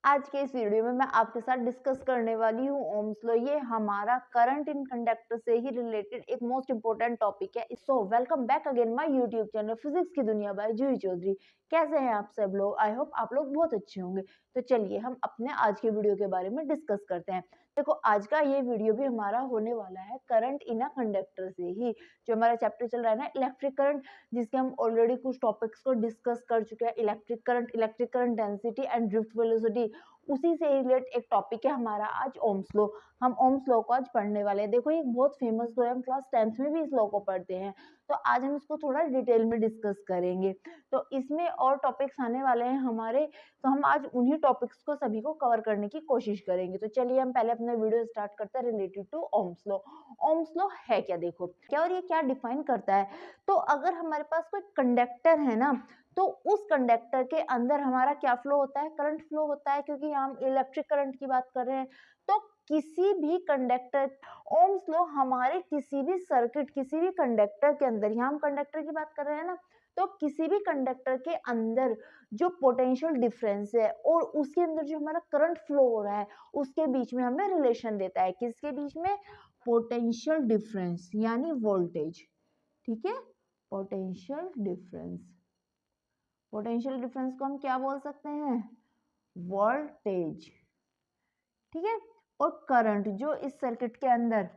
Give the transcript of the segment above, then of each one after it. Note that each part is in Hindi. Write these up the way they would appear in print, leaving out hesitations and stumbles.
आज के इस वीडियो में मैं आपके साथ डिस्कस करने वाली हूँ ओम्स लॉ। ये हमारा करंट इन कंडक्टर से ही रिलेटेड एक मोस्ट इंपोर्टेंट टॉपिक है। So welcome back again my YouTube channel physics की दुनिया बाय जूही चौधरी। कैसे हैं आप सब लोग? आई होप आप लोग बहुत अच्छे होंगे। तो चलिए हम अपने आज के वीडियो के बारे में डिस्कस करते हैं। देखो आज का ये वीडियो भी हमारा होने वाला है करंट इन अ कंडक्टर से ही। जो हमारा चैप्टर चल रहा है ना इलेक्ट्रिक करंट, जिसके हम ऑलरेडी कुछ टॉपिक्स को डिस्कस कर चुके हैं। Electric current density and drift velocity, उसी से रिलेट एक टॉपिक है हमारा आज ओम्स लॉ। हम ओम्स लॉ को आज पढ़ने वाले हैं। देखो ये बहुत फेमस लॉ है, हम क्लास 10th में भी इस लॉ को पढ़ते हैं। तो आज हम इसको थोड़ा डिटेल में डिस्कस करेंगे। तो इसमें और टॉपिक्स आने वाले हैं हमारे, तो हम आज उन्हीं टॉपिक्स को सभी को कवर करने की कोशिश करेंगे। तो चलिए हम पहले अपना वीडियो स्टार्ट करते हैं related to Ohm's law. Ohm's law है क्या, देखो क्या और ये क्या डिफाइन करता है। तो अगर हमारे पास कोई कंडक्टर है ना, तो उस कंडक्टर के अंदर हमारा क्या फ्लो होता है, करंट फ्लो होता है, क्योंकि हम इलेक्ट्रिक करंट की बात कर रहे हैं। तो किसी भी कंडक्टर, ओम्स लॉ हमारे किसी भी सर्किट, किसी भी कंडक्टर के अंदर, यहाँ हम कंडक्टर की बात कर रहे हैं ना, तो किसी भी कंडक्टर के अंदर जो पोटेंशियल डिफरेंस है और उसके अंदर जो हमारा करंट फ्लो हो रहा है, उसके बीच में हमें रिलेशन देता है। किसके बीच में? पोटेंशियल डिफरेंस यानी वोल्टेज। ठीक है, पोटेंशियल डिफरेंस। पोटेंशियल डिफरेंस को हम क्या बोल सकते हैं? वोल्टेज। ठीक है, और करंट जो इस सर्किट के अंदर,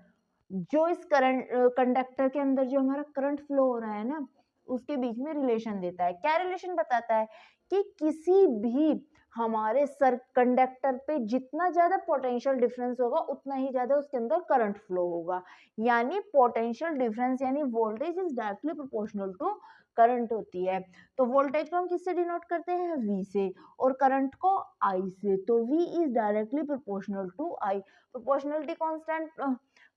जो इस करंट कंडक्टर के अंदर जो हमारा करंट फ्लो हो रहा है ना, उसके बीच में रिलेशन देता है। क्या रिलेशन बताता है? कि किसी भी हमारे सर कंडक्टर पे जितना ज्यादा पोटेंशियल डिफरेंस होगा उतना ही ज्यादा उसके अंदर करंट फ्लो होगा। यानी पोटेंशियल डिफरेंस यानी voltage is directly proportional to current होती है। तो वोल्टेज को हम किससे डिनोट करते हैं? V से, और करंट को I से। तो V is directly proportional to I। Proportionality constant,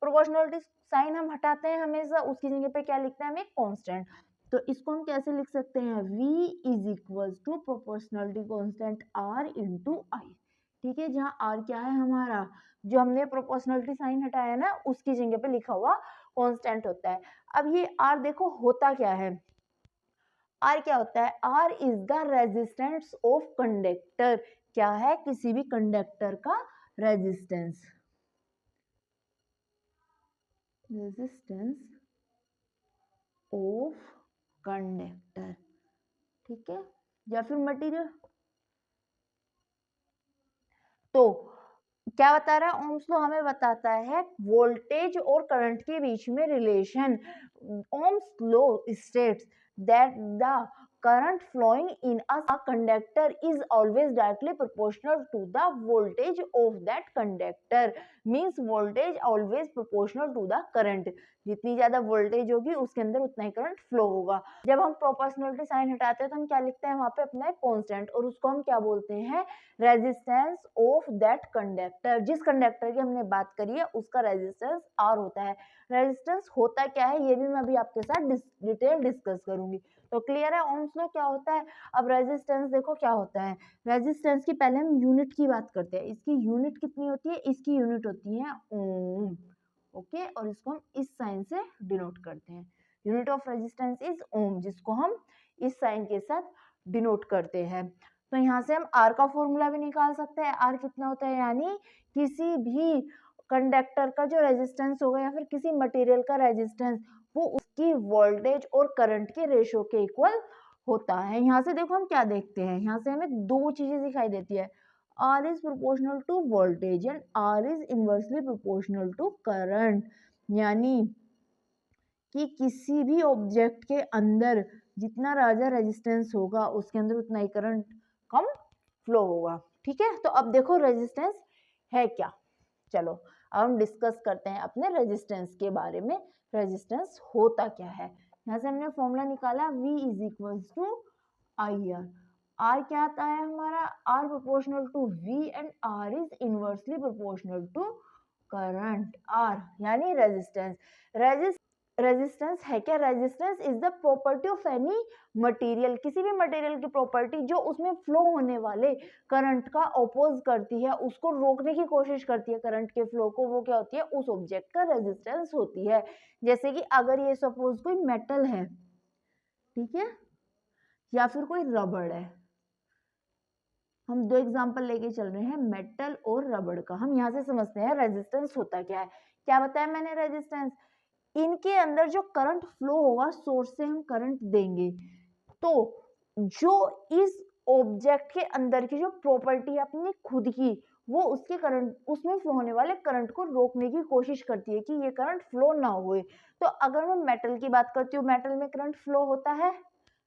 proportionality sign हम हटाते हैं हमेशा, उसकी जगह पे क्या लिखते हैं? हमें कांस्टेंट। तो इसको हम कैसे लिख सकते हैं? V is equal to proportionality constant R into I। ठीक है, जहाँ R क्या है हमारा, जो हमने प्रोपोर्शनलिटी साइन हटाया ना, उसकी जगह पे लिखा हुआ कांस्टेंट होता है। अब ये R देखो होता क्या है, R क्या होता है? R is the resistance of conductor. क्या है? किसी भी कंडक्टर का रेजिस्टेंस। Resistance of conductor. ठीक है, या फिर मटेरियल। तो क्या बता रहा है ओम्स लॉ? हमें बताता है वोल्टेज और करंट के बीच में relation. Ohm's law states that the current flowing in a conductor is always directly proportional to the voltage of that conductor। means voltage always proportional to the current। जितनी ज्यादा वोल्टेज होगी उसके अंदर उतना ही करंट फ्लो होगा। जब हम प्रोपोर्शनलिटी साइन हटाते हैं तो हम क्या लिखते हैं वहां पे? अपना कांस्टेंट, और उसको हम क्या बोलते हैं? Resistance of that conductor. जिस कंडक्टर की हमने बात करी है उसका रेजिस्टेंस R होता है। रेजिस्टेंस होता क्या है ये भी मैं अभी आपके साथ डिटेल डिस्कस करूंगी। तो क्लियर है ओम्स लॉ क्या होता है। अब रेजिस्टेंस देखो क्या होता है। रेजिस्टेंस की पहले हम यूनिट की बात करते हैं। इसकी यूनिट कितनी होती है? इसकी यूनिट होती है ओम। ओके, और इसको हम इस साइन से डिनोट करते हैं। यूनिट ऑफ रेजिस्टेंस इज ओम, जिसको हम इस साइन के साथ डिनोट करते हैं। तो यहाँ से हम R का फॉर्मूला भी निकाल सकते हैं। R कितना होता है? यानी किसी भी कंडक्टर का जो रेजिस्टेंस होगा या फिर किसी मटेरियल का रेजिस्टेंस, वो उसकी वोल्टेज और करंट के रेशियो के इक्वल होता है। यहाँ से देखो हम क्या देखते हैं, यहाँ से हमें दो चीजें दिखाई देती है। R is proportional to voltage and R is inversely proportional to current. यानी कि किसी भी ऑब्जेक्ट के अंदर जितना ज्यादा रेजिस्टेंस होगा उसके अंदर उतना ही करंट कम फ्लो होगा। ठीक है, तो अब देखो रेजिस्टेंस है क्या। चलो अब हम डिस्कस करते हैं अपने रेजिस्टेंस के बारे में। रेजिस्टेंस होता क्या है? यहाँ से हमने फॉर्मूला निकाला V is equal to IR। R क्या आता है हमारा? R proportional to V and R is inversely proportional to current R, यानी रेजिस्टेंस। रेजिस्टेंस है क्या? Resistance is the property of any material. किसी भी मटेरियल की प्रॉपर्टी जो उसमें फ्लो होने वाले करंट का अपोज करती है, उसको रोकने की कोशिश करती है करंट के फ्लो को, वो क्या होती है? उस ऑब्जेक्ट का रेजिस्टेंस होती है। जैसे कि अगर ये सपोज कोई मेटल है, ठीक है, या फिर कोई रबड़ है, हम दो एग्जांपल लेके चल रहे हैं मेटल और रबड़ का। हम यहाँ से समझते हैं रेजिस्टेंस होता क्या है। क्या बताया मैंने रेजिस्टेंस, इनके अंदर जो करंट फ्लो होगा, सोर्स से हम करंट देंगे तो जो इस ऑब्जेक्ट के अंदर की जो प्रॉपर्टी है अपनी खुद की, वो उसके करंट, उसमें फ्लो होने वाले करंट को रोकने की कोशिश करती है कि ये करंट फ्लो ना होए। तो अगर मैं मेटल की बात करती हूँ, मेटल में करंट फ्लो होता है,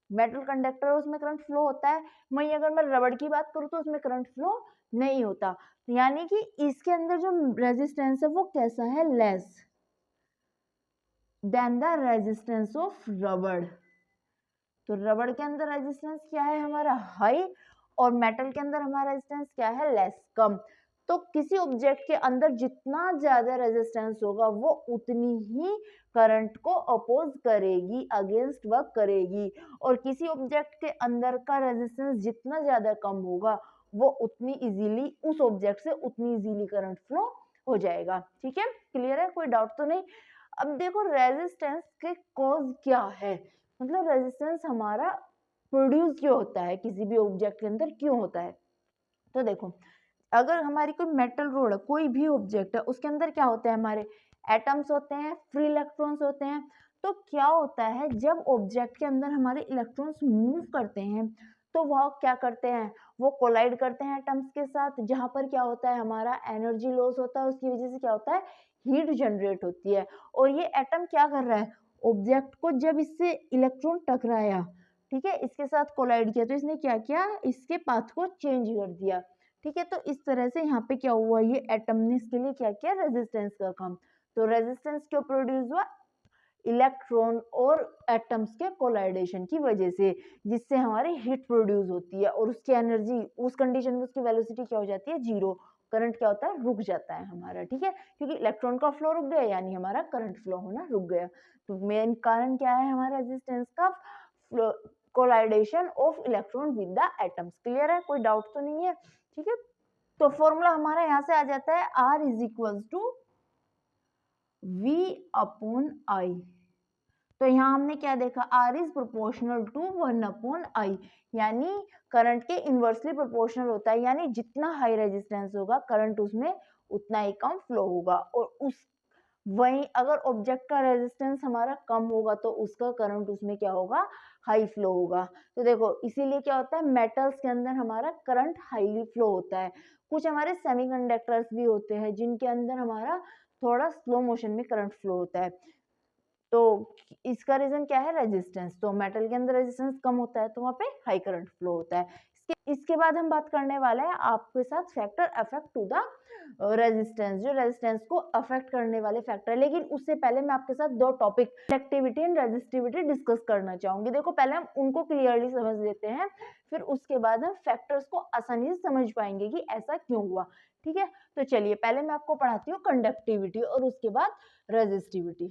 मेटल कंडक्टर उसमें करंट फ्लो होता है। वहीं अगर मैं रबड़ की बात करूँ तो उसमें करंट फ्लो नहीं होता। यानी कि इसके अंदर जो रेजिस्टेंस है वो कैसा है, less than the resistance of रबड़। तो रबड़ के अंदर रेजिस्टेंस क्या है हमारा, हाई, और मेटल के अंदर हमारा रेजिस्टेंस क्या है, लेस, कम। तो किसी ऑब्जेक्ट के अंदर जितना ज्यादा रेजिस्टेंस होगा वो उतनी ही करंट को अपोज करेगी, अगेंस्ट वर्क करेगी, और किसी ऑब्जेक्ट के अंदर का रेजिस्टेंस जितना ज्यादा कम होगा वो उतनी इजीली उस ऑब्जेक्ट से उतनी इजीली करंट फ्लो हो जाएगा। ठीक है, क्लियर है, कोई डाउट तो नहीं। अब देखो रेजिस्टेंस के कॉज क्या है, मतलब रेजिस्टेंस हमारा प्रोड्यूस क्यों होता है, किसी भी ऑब्जेक्ट के अंदर क्यों होता है। तो देखो अगर हमारी कोई मेटल रोड है, कोई भी ऑब्जेक्ट है, उसके अंदर क्या होते हैं, हमारे एटम्स होते हैं, फ्री इलेक्ट्रॉन्स होते हैं। तो क्या होता है जब ऑब्जेक्ट के अंदर हमारे इलेक्ट्रॉन्स मूव करते हैं तो वह क्या करते हैं, वो कोलाइड करते हैं एटम्स के साथ, जहां पर क्या होता है हमारा एनर्जी लॉस होता है। उसकी वजह से क्या होता है, हीट जनरेट होती है। और ये एटम क्या कर रहा है, ऑब्जेक्ट को जब इससे इलेक्ट्रॉन टकराया, ठीक है, इसके साथ कोलाइड किया, तो इसने क्या किया, इसके पाथ को चेंज कर दिया। ठीक है, तो इस तरह से यहाँ पे क्या हुआ, ये एटम ने इसके लिए क्या किया, रेजिस्टेंस का काम। तो रेजिस्टेंस क्यों प्रोड्यूस हुआ, इलेक्ट्रॉन और एटम्स के कोलाइडेशन की वजह से, जिससे हमारी हीट प्रोड्यूस होती है और उसकी एनर्जी, उस कंडीशन में उसकी वेलोसिटी क्या हो जाती है, जीरो। करंट क्या होता है, रुक जाता है हमारा। ठीक है, क्योंकि इलेक्ट्रॉन का फ्लो रुक गया यानी हमारा करंट फ्लो होना रुक गया। तो मेन कारण क्या है हमारा रेजिस्टेंस का, collision of electron with the atoms. Clear है, कोई डाउट तो नहीं है। ठीक है, तो फॉर्मूला हमारा यहाँ से आ जाता है R is equal to V upon I। तो यहाँ हमने क्या देखा, R is proportional to 1 upon I, यानी करंट के इनवर्सली प्रोपोर्शनल होता है, यानी जितना हाई रेजिस्टेंस होगा करंट उसमें उतना ही कम फ्लो होगा। और उस वहीं अगर ऑब्जेक्ट का रेजिस्टेंस हमारा कम होगा तो उसका करंट उसमें क्या होगा, हाई फ्लो होगा। तो देखो इसीलिए क्या होता है, मेटल्स के अंदर हमारा करंट हाईली फ्लो होता है। कुछ हमारे सेमीकंडक्टर्स भी होते हैं जिनके अंदर हमारा थोड़ा स्लो मोशन में करंट फ्लो होता है। तो इसका रीजन क्या है, रेजिस्टेंस। तो मेटल के अंदर रेजिस्टेंस कम होता है तो वहां पे हाई करंट फ्लो होता है। इसके बाद हम बात करने वाले हैं आपके साथ factor affect to the resistance, जो रेजिस्टेंस को अफेक्ट करने वाले फैक्टर। लेकिन उससे पहले मैं आपके साथ दो topic, conductivity and resistivity, discuss करना चाहूंगी। देखो पहले हम उनको क्लियरली समझ लेते हैं, फिर उसके बाद हम फैक्टर्स को आसानी से समझ पाएंगे कि ऐसा क्यों हुआ। ठीक है, तो चलिए पहले मैं आपको पढ़ाती हूँ कंडक्टिविटी और उसके बाद रेजिस्टिविटी।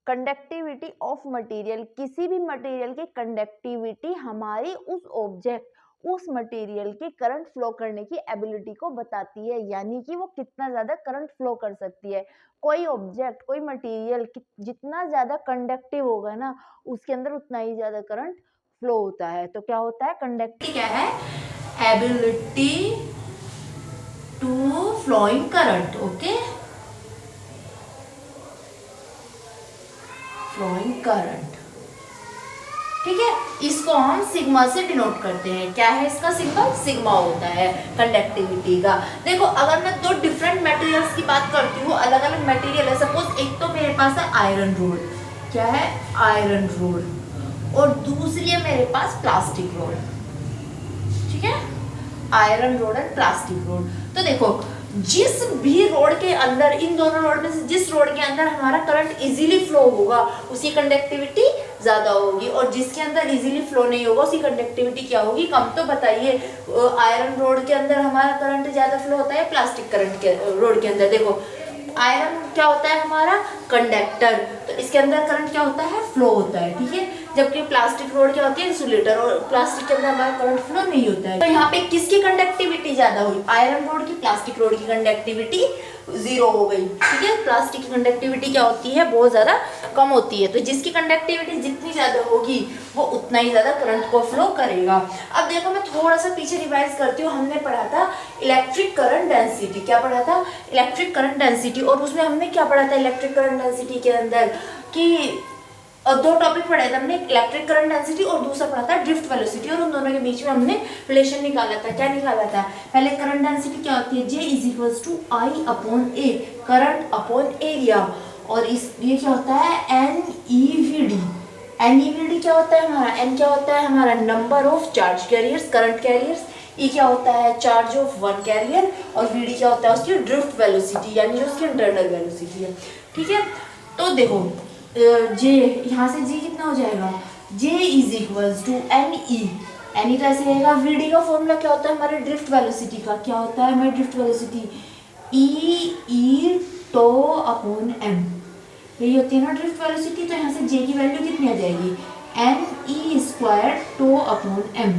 कंडक्टिविटी ऑफ मटेरियल, किसी भी मटेरियल की कंडक्टिविटी हमारी उस ऑब्जेक्ट, उस मटेरियल के करंट फ्लो करने की एबिलिटी को बताती है, यानी कि वो कितना ज्यादा करंट फ्लो कर सकती है। कोई ऑब्जेक्ट, कोई मटेरियल जितना ज्यादा कंडक्टिव होगा ना, उसके अंदर उतना ही ज्यादा करंट फ्लो होता है। तो क्या होता है, कंडक्टिव क्या है, ability to flowing current. Okay, flowing current, ठीक है, इसको हम सिग्मा से डिनोट करते हैं। क्या है इसका सिंबल, सिग्मा होता है कंडक्टिविटी का। देखो अगर मैं दो डिफरेंट मटेरियल्स की बात करती हूँ, अलग अलग मटेरियल है, सपोज एक तो मेरे पास है आयरन रोड, क्या है, आयरन रोड, और दूसरी है मेरे पास प्लास्टिक रोड। ठीक है, आयरन रोड और प्लास्टिक रोड। तो देखो जिस भी रोड के अंदर, इन दोनों रोड में से जिस रोड के अंदर हमारा करंट इजीली फ्लो होगा उसकी कंडक्टिविटी ज्यादा होगी, और जिसके अंदर इजीली फ्लो नहीं होगा उसकी कंडक्टिविटी क्या होगी, कम। तो बताइए आयरन रोड के अंदर हमारा करंट ज्यादा फ्लो होता है प्लास्टिक करंट के रोड के अंदर। देखो आयरन क्या होता है हमारा, कंडक्टर, तो इसके अंदर करंट क्या होता है, फ्लो होता है। ठीक है, जबकि प्लास्टिक रोड क्या होती है, इंसुलेटर, और प्लास्टिक के अंदर हमारा करंट फ्लो नहीं होता है। तो यहाँ पे किसकी कंडक्टिविटी ज्यादा हुई, आयरन रोड की, प्लास्टिक रोड की कंडक्टिविटी 0 हो गई। ठीक है, प्लास्टिक की कंडक्टिविटी क्या होती है, बहुत ज्यादा कम होती है। तो जिसकी कंडक्टिविटी जितनी ज्यादा होगी वो उतना ही ज्यादा करंट को फ्लो करेगा। अब देखो मैं थोड़ा सा पीछे रिवाइज करती हूँ। हमने पढ़ा था इलेक्ट्रिक करंट डेंसिटी, क्या पढ़ा था, इलेक्ट्रिक करंट डेंसिटी, और उसमें हमने क्या पढ़ा था इलेक्ट्रिक करंट डेंसिटी के अंदर कि दो टॉपिक पढ़े थे हमने, इलेक्ट्रिक करंट डेंसिटी और दूसरा पढ़ा था ड्रिफ्ट वेलोसिटी, और उन दोनों के बीच में हमने रिलेशन निकाला था। क्या निकाला था, पहले करंट डेंसिटी क्या होती है, J is equals to I upon A, current upon area, और इस ये क्या होता है NEVD। NEVD क्या होता है हमारा, N क्या होता है हमारा number of charge carriers, current carriers, E क्या होता है चार्ज ऑफ वन कैरियर, और VD क्या होता है उसकी ड्रिफ्ट वेलोसिटी, यानी जो उसकी इंटरनल वेलोसिटी है। ठीक है, तो देखो J यहाँ से G कितना हो जाएगा, J is equals to NE, NE कैसे रहेगा, VD का फॉर्मूला क्या होता है हमारे ड्रिफ्ट वेलोसिटी का, क्या होता है हमारी drift velocity E tau upon M, यही होती है ना ड्रिफ्ट वेलोसिटी। तो यहाँ से J की वैल्यू कितनी आ जाएगी, NE square tau upon M,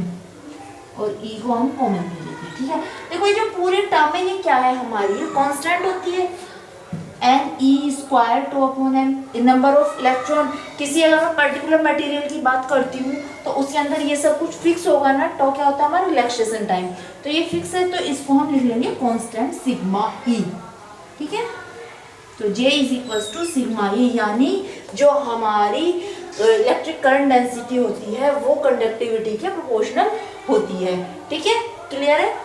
और E को हम कॉमन ले लेते हैं। ठीक है, देखो ये जो पूरी टर्म है ये क्या है हमारी, ये कांस्टेंट होती है, NE square two upon M, number of electron. किसी अगर मैं पर्टिकुलर मटेरियल की बात करती हूँ तो उसके अंदर ये सब कुछ फिक्स होगा ना, तो क्या होता है हमारा रिलैक्सेशन टाइम, तो ये फिक्स है, तो इसको हम लिख लेंगे कांस्टेंट सिग्मा E। ठीक है, तो J is equals to sigma E, यानी जो हमारी इलेक्ट्रिक करंट डेंसिटी होती है वो कंडक्टिविटी के प्रोपोर्शनल होती है। ठीक है, क्लियर है।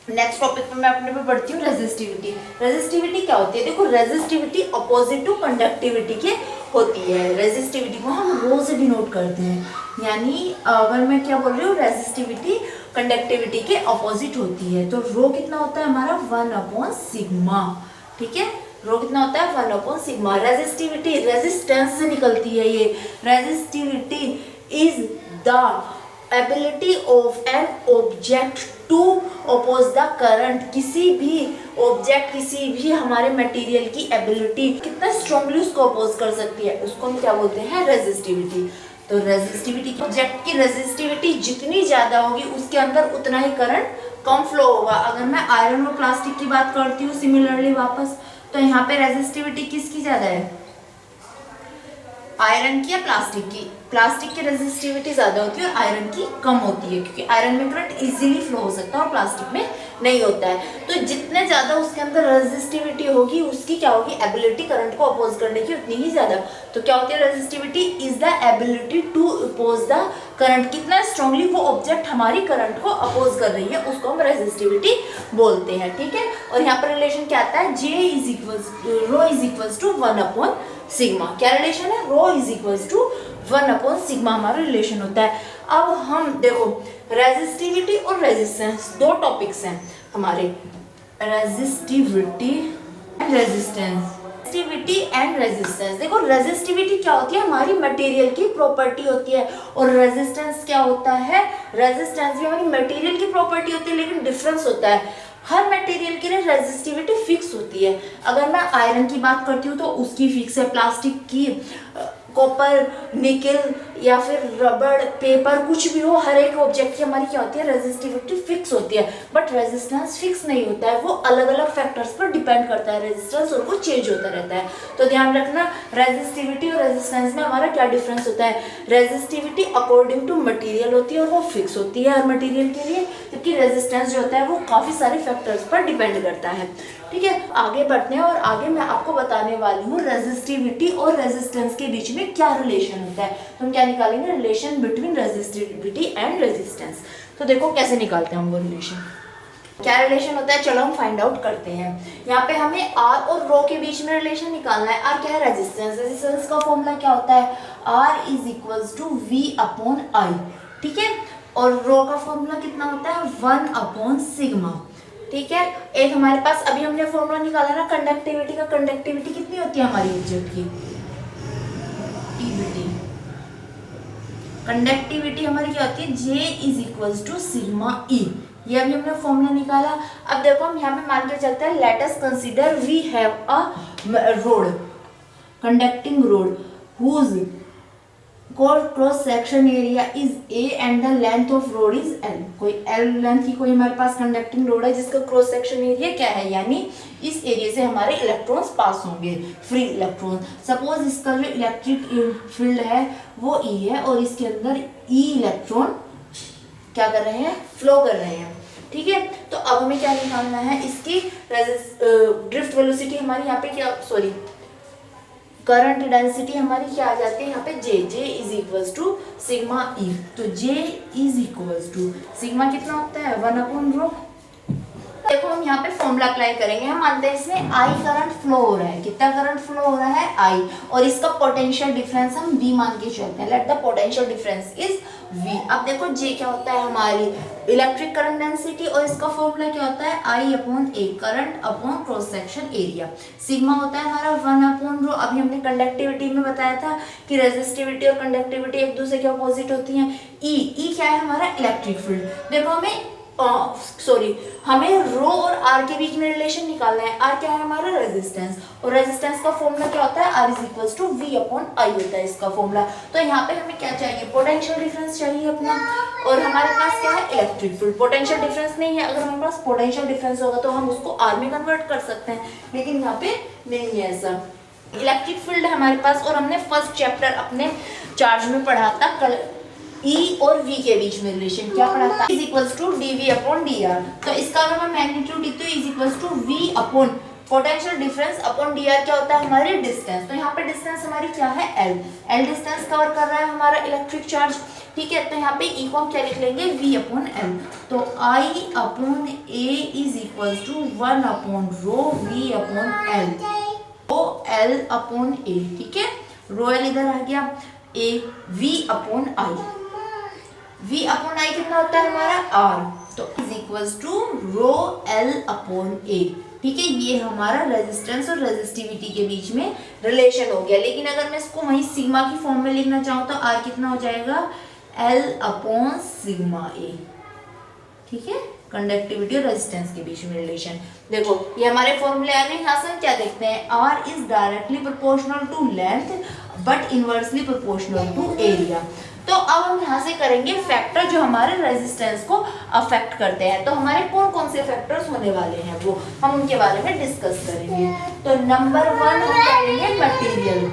नेक्स्ट टॉपिक पे मैं अपने पे पढ़ती हूँ रेजिस्टिविटी। रेजिस्टिविटी क्या होती है, देखो रेजिस्टिविटी अपोजिट टू कंडक्टिविटी के होती है। रेजिस्टिविटी को हम रो से डिनोट करते हैं, यानी अगर मैं क्या बोल रही हूँ, रेजिस्टिविटी कंडक्टिविटी के अपोजिट होती है। तो रो कितना होता है हमारा 1 अपॉन सिग्मा। ठीक है, रो कितना होता है 1 अपॉन सिग्मा। रेजिस्टिविटी रेजिस्टेंस से निकलती है, ये resistivity is the ability of an object to oppose the current, किसी भी ऑब्जेक्ट, किसी भी हमारे मटेरियल की एबिलिटी कितना स्ट्रांगली उसको अपोज कर सकती है, उसको हम क्या बोलते हैं, रेजिस्टिविटी। तो रेजिस्टिविटी, ऑब्जेक्ट की रेजिस्टिविटी जितनी ज्यादा होगी उसके अंदर उतना ही करंट कम फ्लो होगा। अगर मैं आयरन और प्लास्टिक की बात करती हूँ सिमिलरली वापस, तो यहाँ पे रेजिस्टिविटी किसकी ज्यादा है, आयरन की या प्लास्टिक की। प्लास्टिक की रेजिस्टिविटी ज्यादा होती है और आयरन की कम होती है, क्योंकि आयरन में करंट इजीली फ्लो हो सकता है और प्लास्टिक में नहीं होता है। तो जितने ज्यादा उसके अंदर रेजिस्टिविटी होगी उसकी क्या होगी, एबिलिटी करंट को अपोज करने की उतनी ही ज्यादा। तो क्या होती है resistivity is the ability to oppose the current, कितना स्ट्रांगली वो ऑब्जेक्ट हमारी करंट को अपोज कर रही है उसको हम रेजिस्टिविटी बोलते हैं। ठीक है, और यहाँ पर रिलेशन क्या आता है, J is equals rho is equals to 1 upon sigma. क्या रिलेशन है, rho is equals to 1 upon sigma हमारा रिलेशन होता है। अब हम देखो रेजिस्टिविटी और रेजिस्टेंस दो टॉपिक्स हैं हमारे, resistivity and resistance, resistivity and resistance. देखो रेजिस्टिविटी क्या होती है, हमारी मटेरियल की प्रॉपर्टी होती है, और रेजिस्टेंस क्या होता है, रेजिस्टेंस भी हमारी मटेरियल की प्रॉपर्टी होती है, लेकिन डिफरेंस होता है। हर मटेरियल के लिए रेजिस्टिविटी फिक्स होती है। अगर मैं आयरन की बात करती हूँ तो उसकी फिक्स है, प्लास्टिक की, कॉपर, निकल या फिर रबड़, पेपर, कुछ भी हो, हर एक ऑब्जेक्ट की हमारी क्या होती है, रेजिस्टिविटी फिक्स होती है। बट रेजिस्टेंस फिक्स नहीं होता है, वो अलग अलग फैक्टर्स पर डिपेंड करता है रेजिस्टेंस, और वो चेंज होता रहता है। तो ध्यान रखना रेजिस्टिविटी और रेजिस्टेंस में हमारा क्या डिफरेंस होता है। रेजिस्टिविटी अकॉर्डिंग टू मटेरियल होती है और वो फिक्स होती है हर मटेरियल के लिए, जबकि रेजिस्टेंस जो होता है वो काफ़ी सारे फैक्टर्स पर डिपेंड करता है। ठीक है, आगे बढ़ते हैं और आगे मैं आपको बताने वाली हूँ रेजिस्टिविटी और रेजिस्टेंस के बीच में क्या रिलेशन होता है। तो हम क्या निकालेंगे, relation between resistivity and resistance. तो देखो कैसे निकालते हैं हम वो रिलेशन, क्या रिलेशन होता है, चलो हम फाइंड आउट करते हैं। यहाँ पे हमें आर और रो के बीच में रिलेशन निकालना है। आर क्या है, रेजिस्टेंस। रेजिस्टेंस का फॉर्मूला क्या होता है, R is equals to V upon I. ठीक है, और रो का फॉर्मूला कितना होता है, 1 अपॉन सिग्मा। ठीक है, एक हमारे पास अभी हमने फॉर्मूला निकाला ना कंडक्टिविटी का, कंडक्टिविटी कितनी होती है हमारी ऑब्जेक्ट की, कंडक्टिविटी हमारी क्या होती है, J is equals to sigma E। ये अभी हमने फॉर्मूला निकाला। अब देखो हम यहाँ पे मान के चलते हैं, let us consider we have a rod, conducting rod, whose cross section area is A and the length of rod is L. कोई एल लेंथ की कोई हमारे पास कंडक्टिंग रोड है जिसका क्रॉस सेक्शन एरिया क्या है, यानी इस एरिया से हमारे इलेक्ट्रॉन्स पास होंगे, फ्री इलेक्ट्रॉन। सपोज इसका जो इलेक्ट्रिक फील्ड है वो ई है और इसके अंदर ई इलेक्ट्रॉन क्या कर रहे हैं, फ्लो कर रहे हैं। ठीक है, तो अब हमें क्या निकालना है, इसकी ड्रिफ्ट वेलोसिटी हमारी यहाँ पे क्या, सॉरी करंट डेंसिटी हमारी क्या आ जाती है यहाँ पे, J is equals to sigma E. तो J is equals to sigma कितना होता है, 1/ρ। देखो हम यहाँ पे फॉर्मूला अप्लाई करेंगे। हम मानते हैं इसमें आई करंट फ्लो हो रहा है, कितना करंट फ्लो हो रहा है, आई, और इसका पोटेंशियल डिफरेंस हम V मान के चलते हैं। Let the potential difference is V। अब देखो J क्या होता है, हमारी इलेक्ट्रिक करंट डेंसिटी, और इसका फॉर्मूला क्या होता है, I/A, current upon cross section area. Sigma होता है हमारा 1/ρ। अभी हमने कंडक्टिविटी में बताया था कि रेजिस्टिविटी और कंडक्टिविटी एक दूसरे के अपोजिट होती हैं। ई क्या है हमारा, इलेक्ट्रिक फील्ड। देखो हमें रो और आर के बीच में रिलेशन निकालना है। आर क्या है हमारा, रेजिस्टेंस, और रेजिस्टेंस का फॉर्मूला क्या होता है, R is equals to V/I होता है इसका फॉर्मूला। तो यहाँ पे हमें क्या चाहिए, पोटेंशियल डिफरेंस चाहिए अपना, और हमारे पास क्या है, इलेक्ट्रिक फील्ड। पोटेंशियल डिफरेंस नहीं है, अगर हमारे पास पोटेंशियल डिफरेंस होगा तो हम उसको आर में कन्वर्ट कर सकते हैं, लेकिन यहाँ पे नहीं है ऐसा। इलेक्ट्रिक फील्ड है हमारे पास, और हमने फर्स्ट चैप्टर अपने चार्ज में पढ़ा था कल, E और V के बीच में रिलेशन क्या पढ़ा था, इज इक्वल्स टू dV/dr। तो इसका अगर मैं मैग्नीट्यूड लिखती हूँ, is equals to V upon potential difference upon dr, क्या होता है हमारी डिस्टेंस। तो यहाँ पे डिस्टेंस हमारी क्या है, L डिस्टेंस कवर कर रहा है हमारा इलेक्ट्रिक चार्ज। ठीक है, तो यहाँ पे E को हम क्या लिख लेंगे, V/L। तो I/A is equals to 1/ρ V/L, तो L/A। ठीक है, रो L इधर आ गया, A V/I। V/I कितना होता है हमारा, R, तो इज इक्वल्स टू ρL/A। ठीक है, ये हमारा रेजिस्टेंस और रेजिस्टिविटी के बीच में रिलेशन हो गया। लेकिन अगर मैं इसको वही सिग्मा की फॉर्म में लिखना चाहूँ तो R कितना हो जाएगा, L/σA। ठीक है, कंडक्टिविटी और रेजिस्टेंस के बीच में रिलेशन। देखो ये हमारे फॉर्मूले आ गए। यहाँ से हम क्या देखते हैं, R is directly proportional to length but inversely proportional to area. तो अब हम यहाँ से करेंगे फैक्टर जो हमारे रेजिस्टेंस को अफेक्ट करते हैं। तो हमारे कौन कौन से फैक्टर्स होने वाले हैं वो हम उनके बारे में डिस्कस करेंगे। तो नंबर 1 हम करेंगे मटेरियल।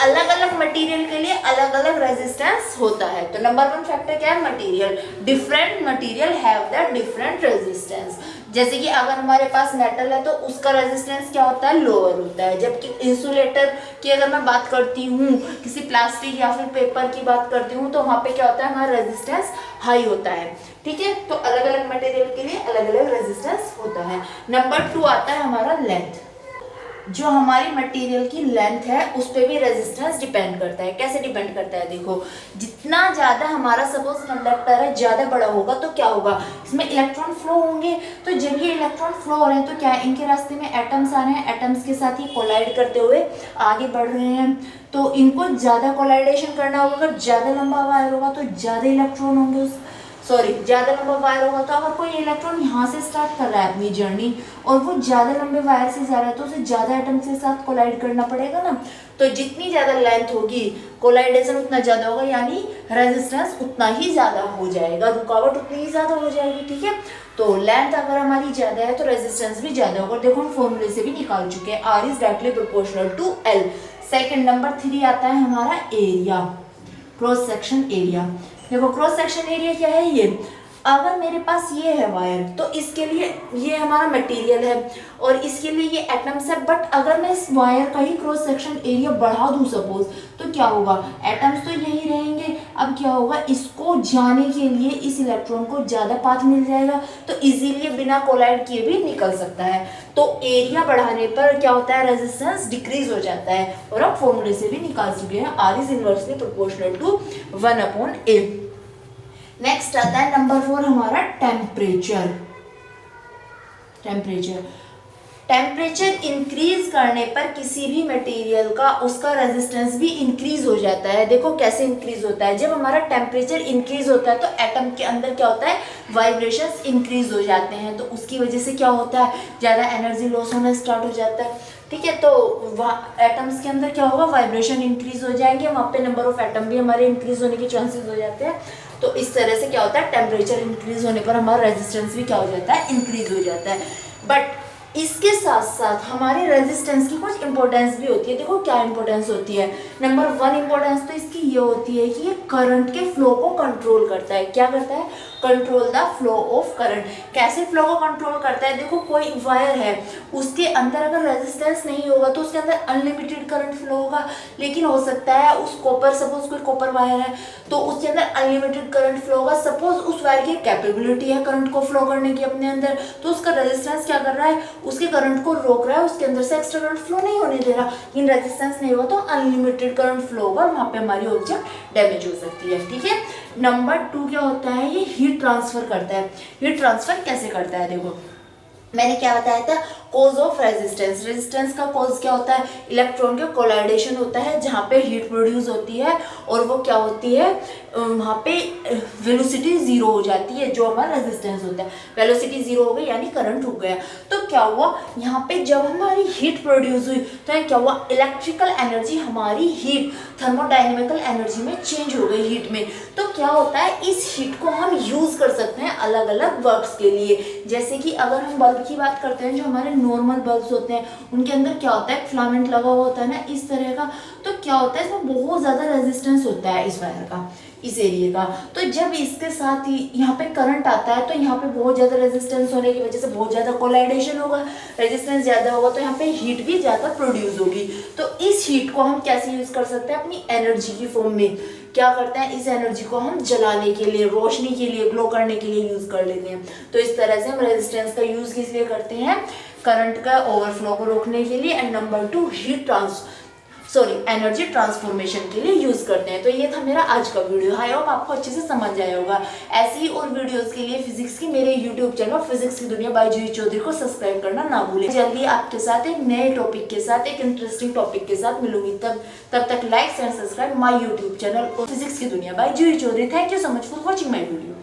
अलग अलग मटेरियल के लिए अलग अलग रेजिस्टेंस होता है। तो नंबर 1 फैक्टर क्या है, material. Different material have the different resistance. जैसे कि अगर हमारे पास मेटल है तो उसका रेजिस्टेंस क्या होता है, लोअर होता है। जबकि इंसुलेटर की अगर मैं बात करती हूँ, किसी प्लास्टिक या फिर पेपर की बात करती हूँ, तो वहाँ पे क्या होता है, हमारा रेजिस्टेंस हाई होता है। ठीक है, तो अलग अलग मटेरियल के लिए अलग अलग रेजिस्टेंस होता है। नंबर 2 आता है हमारा लेंथ। जो हमारी मटेरियल की लेंथ है उस पर भी रेजिस्टेंस डिपेंड करता है। कैसे डिपेंड करता है, देखो जितना ज़्यादा हमारा सपोज कंडक्टर है ज़्यादा बड़ा होगा तो क्या होगा, इसमें इलेक्ट्रॉन फ्लो होंगे। तो जब ये इलेक्ट्रॉन फ्लो हो रहे हैं तो क्या है, इनके रास्ते में एटम्स आ रहे हैं, एटम्स के साथ ही कोलाइड करते हुए आगे बढ़ रहे हैं। तो इनको ज़्यादा कोलाइडेशन करना होगा। अगर ज़्यादा लंबा वायर होगा तो ज़्यादा इलेक्ट्रॉन होंगे ज़्यादा लंबा वायर होगा। तो अगर कोई इलेक्ट्रॉन यहाँ से स्टार्ट कर रहा है अपनी जर्नी और वो ज़्यादा लंबे वायर से जा रहा है तो उसे ज़्यादा एटम के साथ कोलाइड करना पड़ेगा ना। तो जितनी ज़्यादा लेंथ होगी कोलाइडेशन उतना ज़्यादा होगा, यानी रेजिस्टेंस उतना ही ज़्यादा हो जाएगा, रुकावट उतनी ही ज़्यादा हो जाएगी। ठीक है, तो लेंथ अगर हमारी ज़्यादा है तो रेजिस्टेंस भी ज़्यादा होगा। देखो हम फॉर्मूले से भी निकाल चुके हैं, R is directly proportional to L। Second number 3 आता है हमारा एरिया, क्रॉस सेक्शन एरिया। देखो क्रॉस सेक्शन एरिया क्या है, ये अगर मेरे पास ये है वायर तो इसके लिए ये हमारा मटेरियल है और इसके लिए ये एटम्स है। बट अगर मैं इस वायर का ही क्रॉस सेक्शन एरिया बढ़ा दूं सपोज, तो क्या होगा, एटम्स तो यही रहेंगे। अब क्या होगा, इसको जाने के लिए इस इलेक्ट्रॉन को ज़्यादा पाथ मिल जाएगा तो इजीली बिना कोलाइड किए भी निकल सकता है। तो एरिया बढ़ाने पर क्या होता है, रेजिस्टेंस डिक्रीज हो जाता है। और हम फॉर्मूले से भी निकाल चुके हैं, R is inversely proportional to 1/A। Next आता है नंबर 4 हमारा टेम्परेचर। टेम्परेचर इंक्रीज करने पर किसी भी मटेरियल का उसका रेजिस्टेंस भी इंक्रीज हो जाता है। देखो कैसे इंक्रीज होता है, जब हमारा टेम्परेचर इंक्रीज होता है तो एटम के अंदर क्या होता है, वाइब्रेशंस इंक्रीज हो जाते हैं। तो उसकी वजह से क्या होता है, ज़्यादा एनर्जी लॉस होना स्टार्ट हो जाता है। ठीक है। तो वहाँ एटम्स के अंदर क्या होगा, वाइब्रेशन इंक्रीज हो जाएंगे, वहाँ पे नंबर ऑफ एटम भी हमारे इंक्रीज होने के चांसेस हो जाते हैं। तो इस तरह से क्या होता है, टेम्परेचर इंक्रीज होने पर हमारा रेजिस्टेंस भी क्या हो जाता है, इंक्रीज हो जाता है। बट इसके साथ साथ हमारी रेजिस्टेंस की कुछ इंपॉर्टेंस भी होती है। देखो क्या इंपॉर्टेंस होती है। नंबर 1 इंपॉर्टेंस तो इसकी ये होती है कि ये करंट के फ्लो को कंट्रोल करता है। क्या करता है, control the flow of current. कैसे फ्लो को कंट्रोल करता है, देखो कोई वायर है, उसके अंदर अगर रेजिस्टेंस नहीं होगा तो उसके अंदर अनलिमिटेड करंट फ्लो होगा। लेकिन हो सकता है उस कॉपर, सपोज कोई कॉपर वायर है तो उसके अंदर अनलिमिटेड करंट फ्लो होगा। सपोज उस वायर की कैपेबिलिटी है करंट को फ्लो करने की अपने अंदर, तो उसका रेजिस्टेंस क्या कर रहा है, उसके करंट को रोक रहा है, उसके अंदर से एक्स्ट्रा करंट फ्लो नहीं होने दे रहा। लेकिन रेजिस्टेंस नहीं होगा तो अनलिमिटेड करंट फ्लो होगा, वहां पे हमारी ऑब्जेक्ट डैमेज हो सकती है। ठीक है। नंबर 2 क्या होता है, ये हीट ट्रांसफर करता है। हीट ट्रांसफर कैसे करता है, देखो मैंने क्या बताया था, कॉज ऑफ रेजिस्टेंस। रेजिस्टेंस का कॉज क्या होता है, इलेक्ट्रॉन के कोलाइडेशन होता है जहाँ पे हीट प्रोड्यूस होती है और वो क्या होती है, वहाँ पे वेलोसिटी जीरो हो जाती है, जो हमारा रेजिस्टेंस होता है। वेलोसिटी जीरो हो गई यानी करंट रुक गया। तो क्या हुआ, यहाँ पे जब हमारी हीट प्रोड्यूस हुई तो क्या हुआ, इलेक्ट्रिकल एनर्जी हमारी हीट थर्मोडाइनमिकल एनर्जी में चेंज हो गई, हीट में। तो क्या होता है, इस हीट को हम यूज कर सकते हैं अलग अलग वर्क्स के लिए। जैसे कि अगर हम बल्ब की बात करते हैं, जो हमारे नॉर्मल बल्ब्स होते हैं उनके अंदर क्या होता है, फिलामेंट लगा हुआ होता है ना इस तरह का। तो क्या होता है, इसमें बहुत ज़्यादा रेजिस्टेंस होता है इस वायर का, इस एरिया का। तो जब इसके साथ ही यहाँ पे करंट आता है तो यहाँ पे बहुत ज़्यादा रेजिस्टेंस होने की वजह से बहुत ज़्यादा कोलाइडेशन होगा, रेजिस्टेंस ज़्यादा होगा तो यहाँ पे हीट भी ज़्यादा प्रोड्यूस होगी। तो इस हीट को हम कैसे यूज़ कर सकते हैं, अपनी एनर्जी की फॉर्म में। क्या करते हैं, इस एनर्जी को हम जलाने के लिए, रोशनी के लिए, ग्लो करने के लिए यूज कर लेते हैं। तो इस तरह से हम रेजिस्टेंस का यूज किस लिए करते हैं, करंट का ओवरफ्लो को रोकने के लिए। एंड नंबर 2 एनर्जी ट्रांसफॉर्मेशन के लिए यूज करते हैं। तो ये था मेरा आज का वीडियो। आई होप आपको अच्छे से समझ आया होगा। ऐसी ही और वीडियोस के लिए फिजिक्स की मेरे यूट्यूब चैनल फिजिक्स की दुनिया बाय जूही चौधरी को सब्सक्राइब करना ना भूलें। जल्दी आपके साथ एक नए टॉपिक के साथ, एक इंटरेस्टिंग टॉपिक के साथ मिलूंगी। तब तक like and subscribe my YouTube channel physics की दुनिया by Juhi Chaudhary. Thank you so much for watching my video.